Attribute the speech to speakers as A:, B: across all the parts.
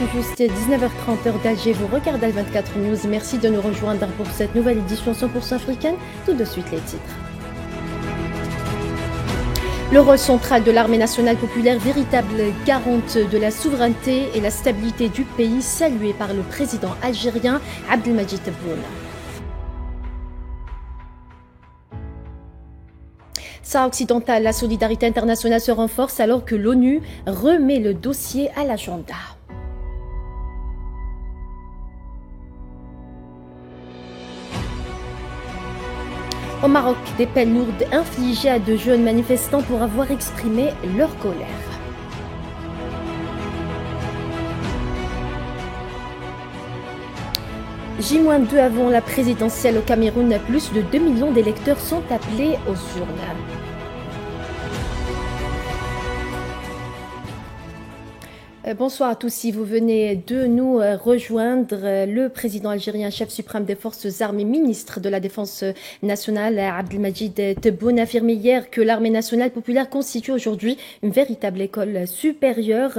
A: tout juste 19h30 heure d'Alger, vous regardez le 24 News. Merci de nous rejoindre pour cette nouvelle édition 100% africaine. Tout de suite les titres. Le rôle central de l'armée nationale populaire, véritable garante de la souveraineté et la stabilité du pays, salué par le président algérien Abdelmadjid Tebboune. Sahara occidental, la solidarité internationale se renforce alors que l'ONU remet le dossier à l'agenda. Au Maroc, des peines lourdes infligées à de jeunes manifestants pour avoir exprimé leur colère. J-2 avant la présidentielle au Cameroun, plus de 2 millions d'électeurs sont appelés aux urnes. Bonsoir à tous, si vous venez de nous rejoindre, le président algérien, chef suprême des forces armées, ministre de la Défense nationale, Abdelmadjid Tebboune, a affirmé hier que l'armée nationale populaire constitue aujourd'hui une véritable école supérieure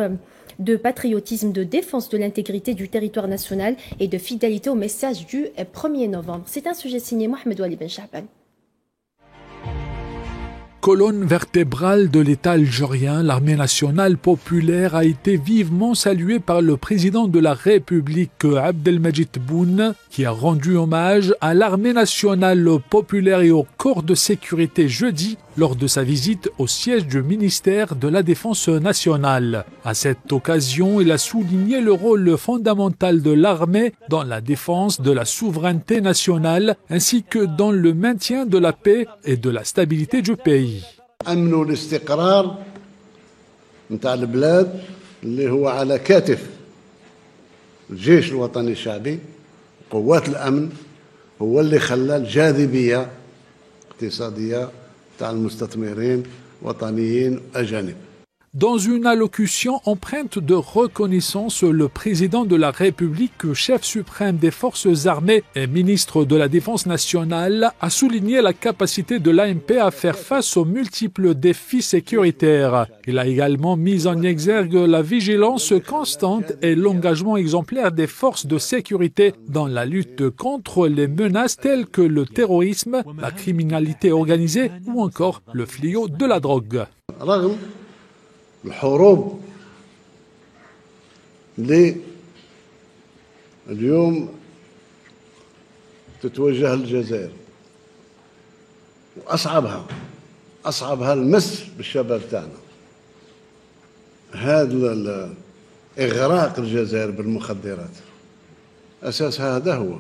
A: de patriotisme, de défense de l'intégrité du territoire national et de fidélité au message du 1er novembre. C'est un sujet signé Mohamed Wali Ben Shahban.
B: Colonne vertébrale de l'État algérien, l'armée nationale populaire a été vivement saluée par le président de la République Abdelmadjid Tebboune, qui a rendu hommage à l'armée nationale populaire et au corps de sécurité jeudi lors de sa visite au siège du ministère de la Défense nationale. À cette occasion, il a souligné le rôle fondamental de l'armée dans la défense de la souveraineté nationale ainsi que dans le maintien de la paix et de la stabilité du pays.
C: أمن والاستقرار نتاع البلاد اللي هو على كتف الجيش الوطني الشعبي قوات الأمن هو اللي خلى الجاذبية اقتصادية تاع المستثمرين وطنيين أجانب.
B: Dans une allocution empreinte de reconnaissance, le président de la République, chef suprême des forces armées et ministre de la Défense nationale, a souligné la capacité de l'ANP à faire face aux multiples défis sécuritaires. Il a également mis en exergue la vigilance constante et l'engagement exemplaire des forces de sécurité dans la lutte contre les menaces telles que le terrorisme, la criminalité organisée ou encore le fléau de la drogue.
C: الحروب اللي اليوم تتوجه الجزائر وأصعبها المس بالشباب تاعنا. هذا إغراق الجزائر بالمخدرات أساسها هذا هو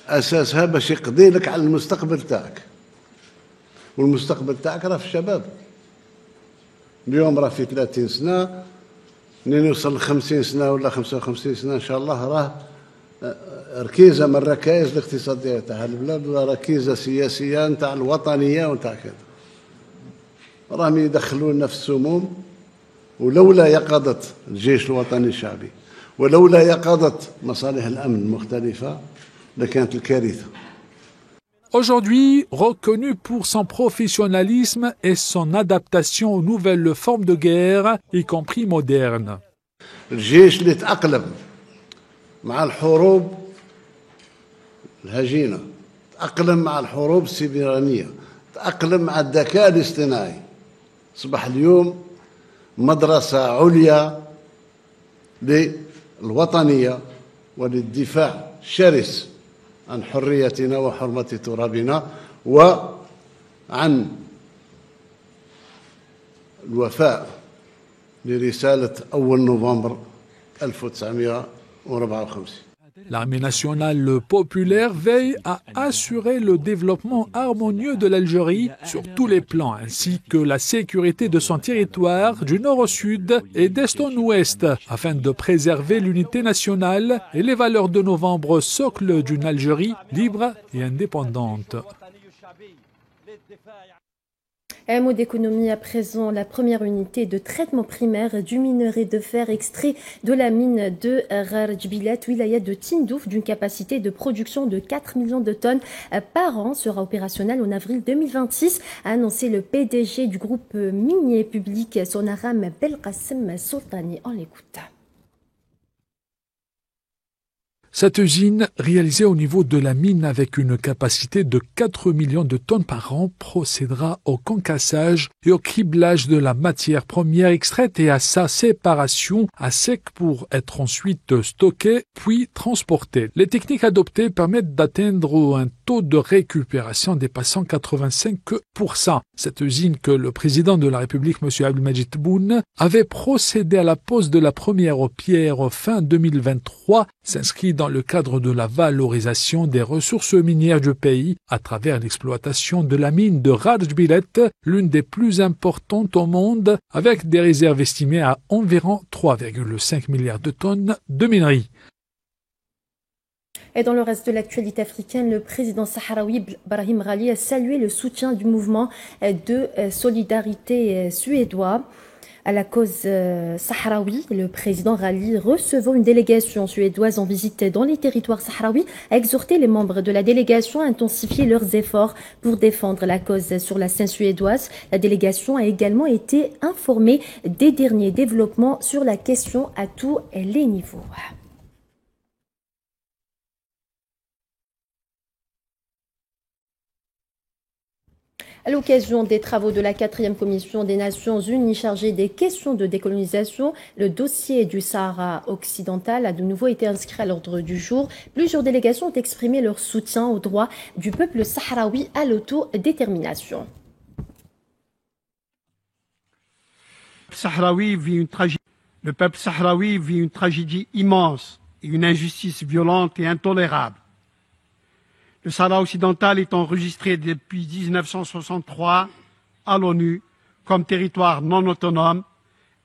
C: أساسها باش يقضي لك على المستقبل تاعك، والمستقبل تاعك راه في الشباب. اليوم راه في 30 سنة، منين يوصل ل 50 سنة ولا 55 سنة إن شاء الله راه ركيزة من الركائز الاقتصادية تاع البلاد ولا ركيزة سياسية نتاع الوطنية ونتاع كذا. راهم يدخلوا لنا في السموم، ولولا يقظة الجيش الوطني الشعبي ولولا يقظة مصالح الأمن المختلفة لكانت الكارثة.
B: Aujourd'hui, reconnu pour son professionnalisme et son adaptation aux nouvelles formes de guerre, y compris modernes.
C: الجيش اللي تأقلم مع الحروب الهجينة، تأقلم مع الحروب السيبرانية، تأقلم مع الذكاء الاصطناعي، أصبح اليوم مدرسة عليا للوطنية وللدفاع الشرس عن حريتنا وحرمة ترابنا وعن الوفاء لرسالة أول نوفمبر 1954.
B: L'armée nationale populaire veille à assurer le développement harmonieux de l'Algérie sur tous les plans, ainsi que la sécurité de son territoire du nord au sud et d'est en ouest, afin de préserver l'unité nationale et les valeurs de novembre, socle d'une Algérie libre et indépendante.
A: Un mot d'économie à présent. La première unité de traitement primaire du minerai de fer extrait de la mine de Rarjbilat, wilaya de Tindouf, d'une capacité de production de 4 millions de tonnes par an, sera opérationnelle en avril 2026, a annoncé le PDG du groupe minier public Sonaram Belqasem Sultani. On l'écoute.
B: Cette usine, réalisée au niveau de la mine avec une capacité de 4 millions de tonnes par an, procédera au concassage et au criblage de la matière première extraite et à sa séparation à sec pour être ensuite stockée puis transportée. Les techniques adoptées permettent d'atteindre un taux de récupération dépassant 85%. Cette usine que le président de la République, M. Abdelmadjid Tebboune, avait procédé à la pose de la première pierre fin 2023, s'inscrit dans le cadre de la valorisation des ressources minières du pays à travers l'exploitation de la mine de Rajbilet, l'une des plus importantes au monde, avec des réserves estimées à environ 3,5 milliards de tonnes de minerais.
A: Et dans le reste de l'actualité africaine, le président sahraoui Brahim Ghali a salué le soutien du mouvement de solidarité suédois à la cause sahraoui. Le président Ghali, recevant une délégation suédoise en visite dans les territoires sahraouis, a exhorté les membres de la délégation à intensifier leurs efforts pour défendre la cause sur la scène suédoise. La délégation a également été informée des derniers développements sur la question à tous les niveaux. À l'occasion des travaux de la 4e commission des Nations Unies chargée des questions de décolonisation, le dossier du Sahara occidental a de nouveau été inscrit à l'ordre du jour. Plusieurs délégations ont exprimé leur soutien au droit du peuple sahraoui à l'autodétermination.
D: Le peuple sahraoui vit une tragédie immense et une injustice violente et intolérable. Le Sahara occidental est enregistré depuis 1963 à l'ONU comme territoire non autonome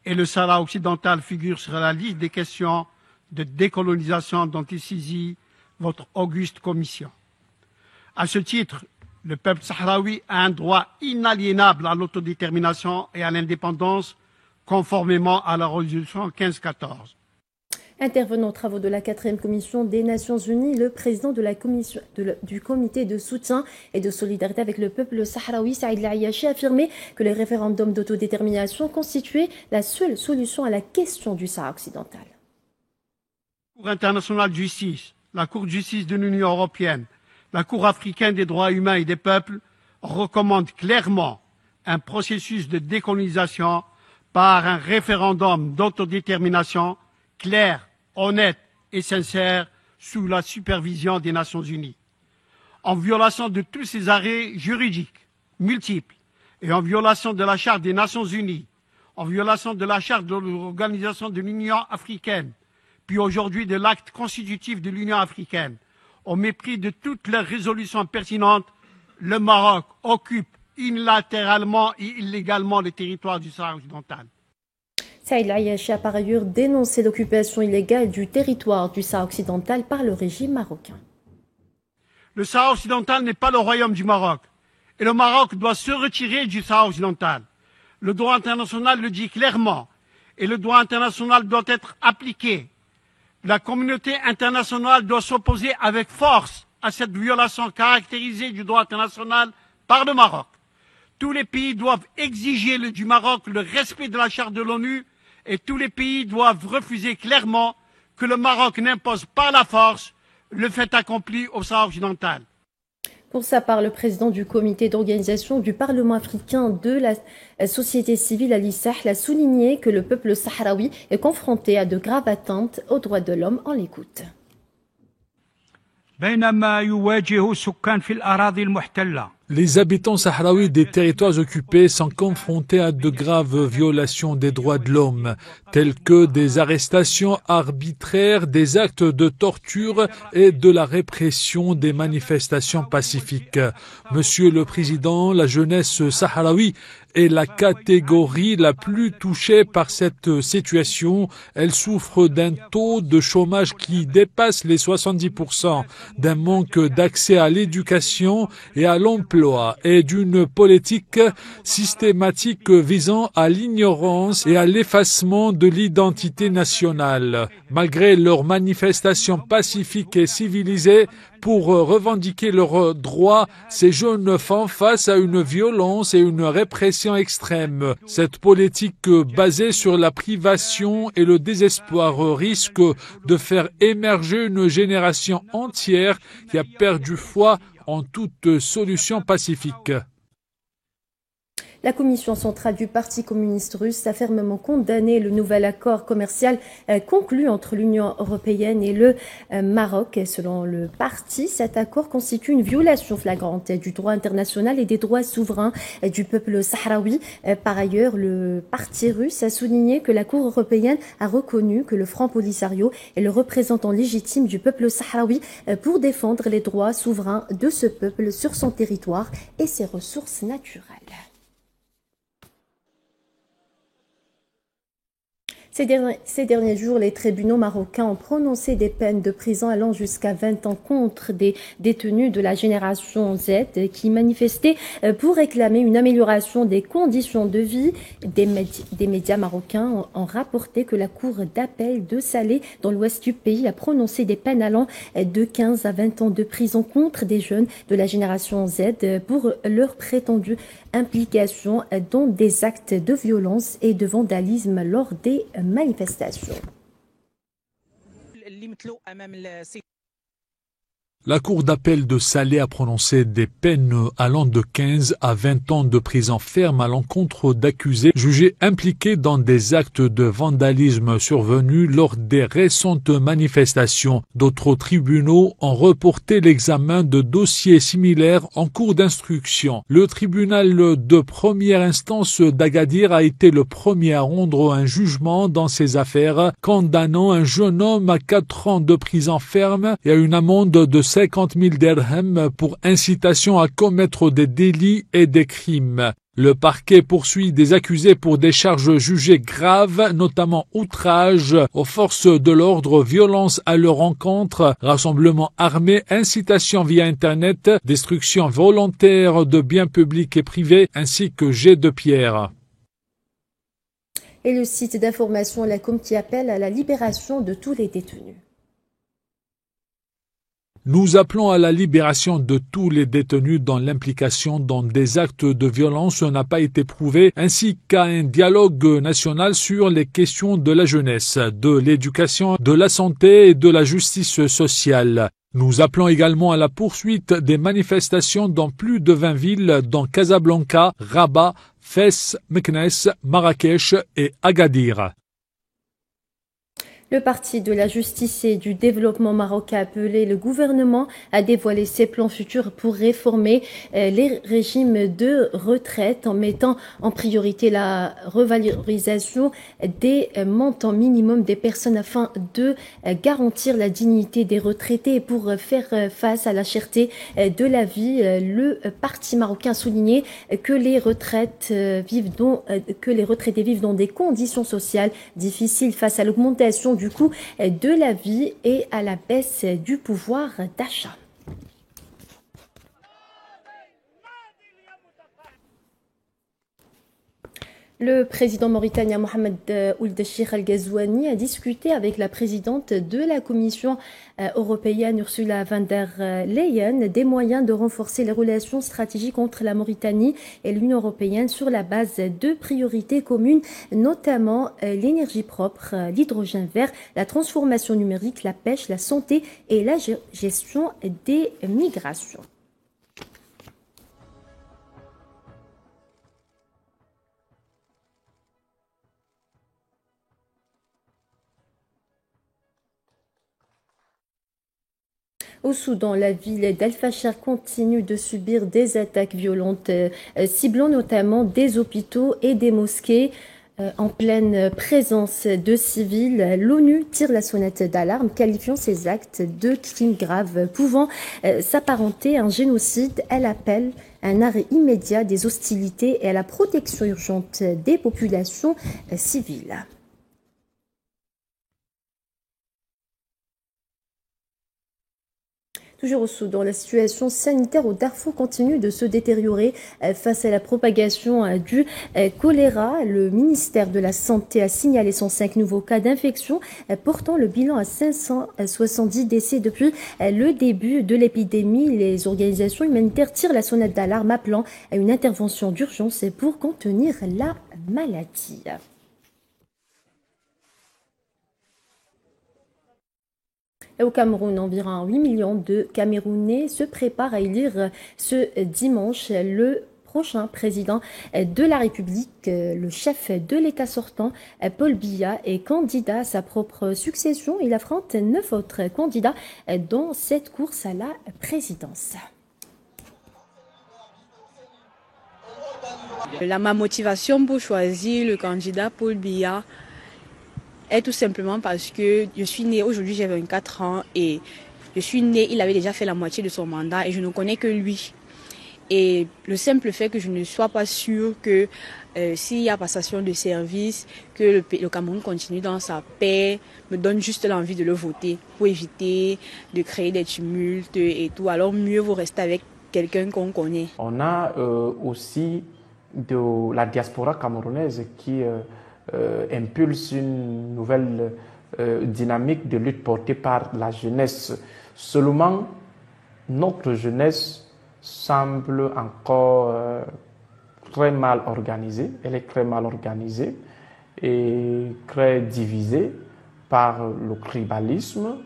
D: et le Sahara occidental figure sur la liste des questions de décolonisation dont est saisie votre auguste commission. À ce titre, le peuple sahraoui a un droit inaliénable à l'autodétermination et à l'indépendance conformément à la résolution 1514.
A: Intervenant aux travaux de la 4e commission des Nations Unies, le président de la commission du comité de soutien et de solidarité avec le peuple sahraoui, Saïd El-Ayachi, a affirmé que le référendum d'autodétermination constituait la seule solution à la question du Sahara occidental.
D: La Cour internationale de justice, la Cour de justice de l'Union européenne, la Cour africaine des droits humains et des peuples recommandent clairement un processus de décolonisation par un référendum d'autodétermination clair, honnête et sincère sous la supervision des Nations Unies. En violation de tous ces arrêts juridiques multiples et en violation de la Charte des Nations Unies, en violation de la Charte de l'Organisation de l'Union africaine, puis aujourd'hui de l'acte constitutif de l'Union africaine, au mépris de toutes les résolutions pertinentes, le Maroc occupe unilatéralement et illégalement le territoire du Sahara occidental.
A: Saïd El-Ayachi a par ailleurs dénoncé l'occupation illégale du territoire du Sahara occidental par le régime marocain.
D: Le Sahara occidental n'est pas le royaume du Maroc. Et le Maroc doit se retirer du Sahara occidental. Le droit international le dit clairement. Et le droit international doit être appliqué. La communauté internationale doit s'opposer avec force à cette violation caractérisée du droit international par le Maroc. Tous les pays doivent exiger du Maroc le respect de la Charte de l'ONU et tous les pays doivent refuser clairement que le Maroc n'impose par la force le fait accompli au Sahara occidental.
A: Pour sa part, le président du comité d'organisation du Parlement africain de la société civile, Ali Sahl, a souligné que le peuple sahraoui est confronté à de graves atteintes aux droits de l'homme. On l'écoute.
B: Les habitants sahraouis des territoires occupés sont confrontés à de graves violations des droits de l'homme, telles que des arrestations arbitraires, des actes de torture et de la répression des manifestations pacifiques. Monsieur le Président, la jeunesse sahraoui est la catégorie la plus touchée par cette situation. Elle souffre d'un taux de chômage qui dépasse les 70%, d'un manque d'accès à l'éducation et à l'emploi et d'une politique systématique visant à l'ignorance et à l'effacement de l'identité nationale. Malgré leurs manifestations pacifiques et civilisées pour revendiquer leurs droits, ces jeunes font face à une violence et une répression génération extrême. Cette politique basée sur la privation et le désespoir risque de faire émerger une génération entière qui a perdu foi en toute solution pacifique.
A: La commission centrale du Parti communiste russe a fermement condamné le nouvel accord commercial conclu entre l'Union européenne et le Maroc. Selon le parti, cet accord constitue une violation flagrante du droit international et des droits souverains du peuple sahraoui. Par ailleurs, le parti russe a souligné que la Cour européenne a reconnu que le Front Polisario est le représentant légitime du peuple sahraoui pour défendre les droits souverains de ce peuple sur son territoire et ses ressources naturelles. Ces derniers jours, les tribunaux marocains ont prononcé des peines de prison allant jusqu'à 20 ans contre des détenus de la génération Z qui manifestaient pour réclamer une amélioration des conditions de vie. Des médias marocains ont rapporté que la cour d'appel de Salé, dans l'ouest du pays, a prononcé des peines allant de 15 à 20 ans de prison contre des jeunes de la génération Z pour leur prétendue implication dans des actes de violence et de vandalisme lors des manifestations.
B: La cour d'appel de Salé a prononcé des peines allant de 15 à 20 ans de prison ferme à l'encontre d'accusés jugés impliqués dans des actes de vandalisme survenus lors des récentes manifestations. D'autres tribunaux ont reporté l'examen de dossiers similaires en cours d'instruction. Le tribunal de première instance d'Agadir a été le premier à rendre un jugement dans ces affaires, condamnant un jeune homme à 4 ans de prison ferme et à une amende de 50 000 dirhams pour incitation à commettre des délits et des crimes. Le parquet poursuit des accusés pour des charges jugées graves, notamment outrage aux forces de l'ordre, violence à leur encontre, rassemblement armé, incitation via Internet, destruction volontaire de biens publics et privés, ainsi que jet de pierre.
A: Et le site d'information Lacom qui appelle à la libération de tous les détenus.
B: Nous appelons à la libération de tous les détenus dont l'implication dans des actes de violence n'a pas été prouvée, ainsi qu'à un dialogue national sur les questions de la jeunesse, de l'éducation, de la santé et de la justice sociale. Nous appelons également à la poursuite des manifestations dans plus de 20 villes, dont Casablanca, Rabat, Fès, Meknès, Marrakech et Agadir.
A: Le Parti de la justice et du développement marocain a appelé le gouvernement à dévoiler ses plans futurs pour réformer les régimes de retraite en mettant en priorité la revalorisation des montants minimums des personnes afin de garantir la dignité des retraités et pour faire face à la cherté de la vie. Le Parti marocain a souligné que les retraités vivent dans des conditions sociales difficiles face à l'augmentation du coût de la vie et à la baisse du pouvoir d'achat. Le président mauritanien Mohamed Ould Cheikh Al Ghazouani a discuté avec la présidente de la Commission européenne Ursula von der Leyen des moyens de renforcer les relations stratégiques entre la Mauritanie et l'Union européenne sur la base de priorités communes, notamment l'énergie propre, l'hydrogène vert, la transformation numérique, la pêche, la santé et la gestion des migrations. Au Soudan, la ville d'Al-Fashir continue de subir des attaques violentes, ciblant notamment des hôpitaux et des mosquées. En pleine présence de civils, l'ONU tire la sonnette d'alarme, qualifiant ces actes de crimes graves pouvant s'apparenter à un génocide. Elle appelle à un arrêt immédiat des hostilités et à la protection urgente des populations civiles. Toujours au Soudan, la situation sanitaire au Darfour continue de se détériorer face à la propagation du choléra. Le ministère de la Santé a signalé 105 nouveaux cas d'infection, portant le bilan à 570 décès depuis le début de l'épidémie. Les organisations humanitaires tirent la sonnette d'alarme, appelant à une intervention d'urgence pour contenir la maladie. Au Cameroun, environ 8 millions de Camerounais se préparent à élire ce dimanche le prochain président de la République. Le chef de l'État sortant, Paul Biya, est candidat à sa propre succession. Il affronte 9 autres candidats dans cette course à la présidence.
E: Ma motivation pour choisir le candidat Paul Biya est tout simplement parce que je suis née, aujourd'hui j'ai 24 ans et je suis née, il avait déjà fait la moitié de son mandat et je ne connais que lui. Et le simple fait que je ne sois pas sûre que s'il y a passation de service, que le Cameroun continue dans sa paix, me donne juste l'envie de le voter pour éviter de créer des tumultes et tout. Alors mieux vaut rester avec quelqu'un qu'on connaît.
F: On a aussi de la diaspora camerounaise qui impulse une nouvelle dynamique de lutte portée par la jeunesse. Seulement, notre jeunesse semble encore très mal organisée. Elle est très mal organisée et très divisée par le tribalisme.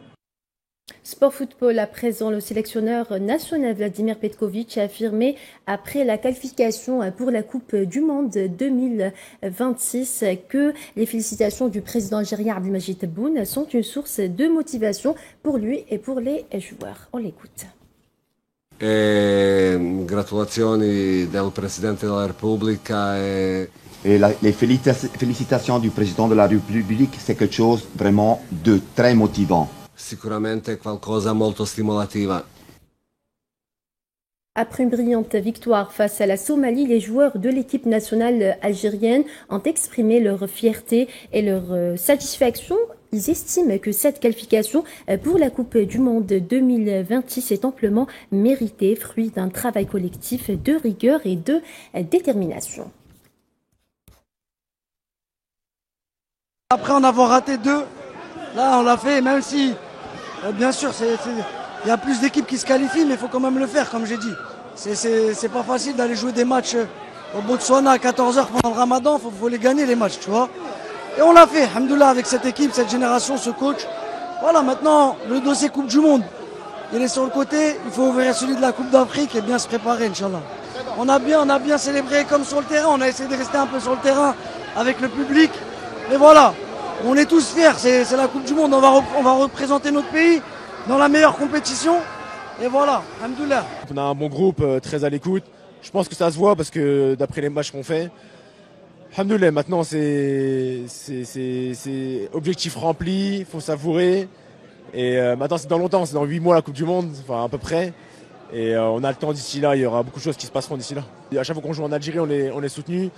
A: Sport football à présent, le sélectionneur national Vladimir Petkovic a affirmé après la qualification pour la Coupe du Monde 2026 que les félicitations du président algérien Abdelmajid Tebboune sont une source de motivation pour lui et pour les joueurs. On l'écoute.
G: Gratulazioni del Presidente della Repubblica.
H: Les félicitations du président de la République, c'est quelque chose vraiment de très motivant.
G: Sicuramente qualcosa molto stimolativa.
A: Après une brillante victoire face à la Somalie, les joueurs de l'équipe nationale algérienne ont exprimé leur fierté et leur satisfaction. Ils estiment que cette qualification pour la Coupe du Monde 2026 est amplement méritée, fruit d'un travail collectif de rigueur et de détermination.
I: Après en avoir raté 2, là on l'a fait, même si bien sûr il y a plus d'équipes qui se qualifient, mais il faut quand même le faire, comme j'ai dit. C'est pas facile d'aller jouer des matchs au Botswana à 14h pendant le Ramadan, faut les gagner les matchs, tu vois. Et on l'a fait, alhamdoulilah, avec cette équipe, cette génération, ce coach. Voilà, maintenant, le dossier Coupe du Monde, il est sur le côté, il faut ouvrir celui de la Coupe d'Afrique et bien se préparer, Inch'Allah. On a bien célébré comme sur le terrain, on a essayé de rester un peu sur le terrain avec le public. Mais voilà, on est tous fiers, c'est la Coupe du Monde, on va représenter notre pays dans la meilleure compétition. Et voilà, alhamdoulilah.
J: On a un bon groupe, très à l'écoute. Je pense que ça se voit parce que d'après les matchs qu'on fait, alhamdoulilah, maintenant c'est objectif rempli, il faut savourer. Et maintenant c'est dans longtemps, c'est dans 8 mois la Coupe du Monde, enfin à peu près. Et on a le temps d'ici là, il y aura beaucoup de choses qui se passeront d'ici là. Et à chaque fois qu'on joue en Algérie, on est soutenu.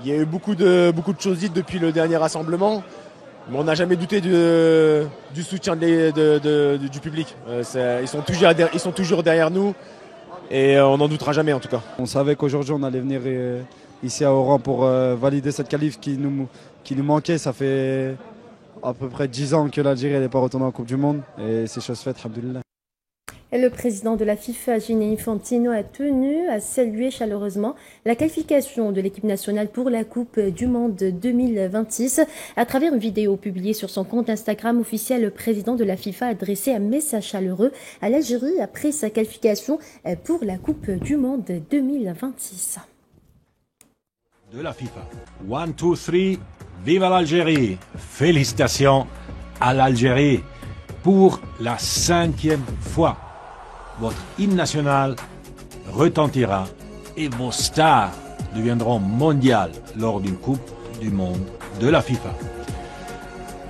J: Il y a eu beaucoup de choses dites depuis le dernier rassemblement, mais on n'a jamais douté du soutien du public. Ils sont toujours derrière nous et on n'en doutera jamais en tout cas.
K: On savait qu'aujourd'hui on allait venir ici à Oran pour valider cette qualif qui nous manquait. Ça fait à peu près 10 ans que l'Algérie n'est pas retournée en Coupe du Monde et c'est chose faite, alhamdoulilah.
A: Et le président de la FIFA, Gianni Infantino, a tenu à saluer chaleureusement la qualification de l'équipe nationale pour la Coupe du Monde 2026. À travers une vidéo publiée sur son compte Instagram officiel, le président de la FIFA a adressé un message chaleureux à l'Algérie après sa qualification pour la Coupe du Monde 2026.
L: De la FIFA. 1, 2, 3, vive l'Algérie! Félicitations à l'Algérie pour la 5e fois. Votre hymne national retentira et vos stars deviendront mondiales lors d'une Coupe du Monde de la FIFA.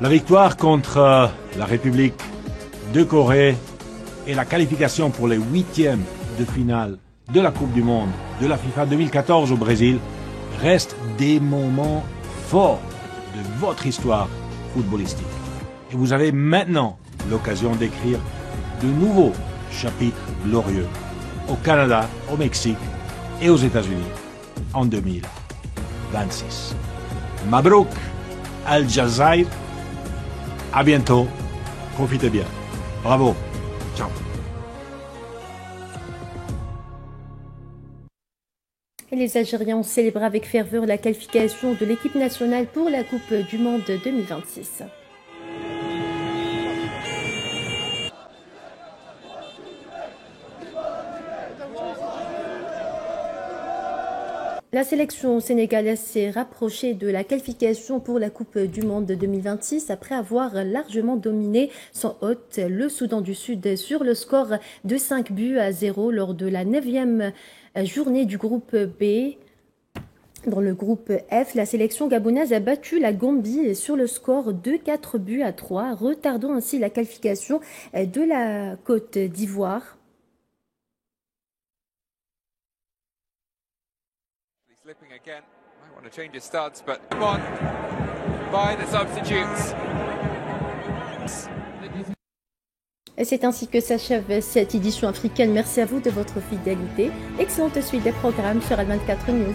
L: La victoire contre la République de Corée et la qualification pour les 8e de finale de la Coupe du Monde de la FIFA 2014 au Brésil restent des moments forts de votre histoire footballistique. Et vous avez maintenant l'occasion d'écrire de nouveaux chapitre glorieux au Canada, au Mexique et aux États-Unis en 2026. Mabrouk Al Jazair, à bientôt, profitez bien. Bravo, ciao.
A: Et les Algériens ont célébré avec ferveur la qualification de l'équipe nationale pour la Coupe du Monde 2026. La sélection sénégalaise s'est rapprochée de la qualification pour la Coupe du Monde 2026 après avoir largement dominé son hôte, le Soudan du Sud, sur le score de 5-0 lors de la 9e journée du groupe B. Dans le groupe F, la sélection gabonaise a battu la Gambie sur le score de 4-3, retardant ainsi la qualification de la Côte d'Ivoire.
M: Slipping again. Might want to change his studs, but come on by the substitutes.
A: Et c'est ainsi que s'achève cette édition africaine. Merci à vous de votre fidélité. Excellente suite des programmes sur Al24 News.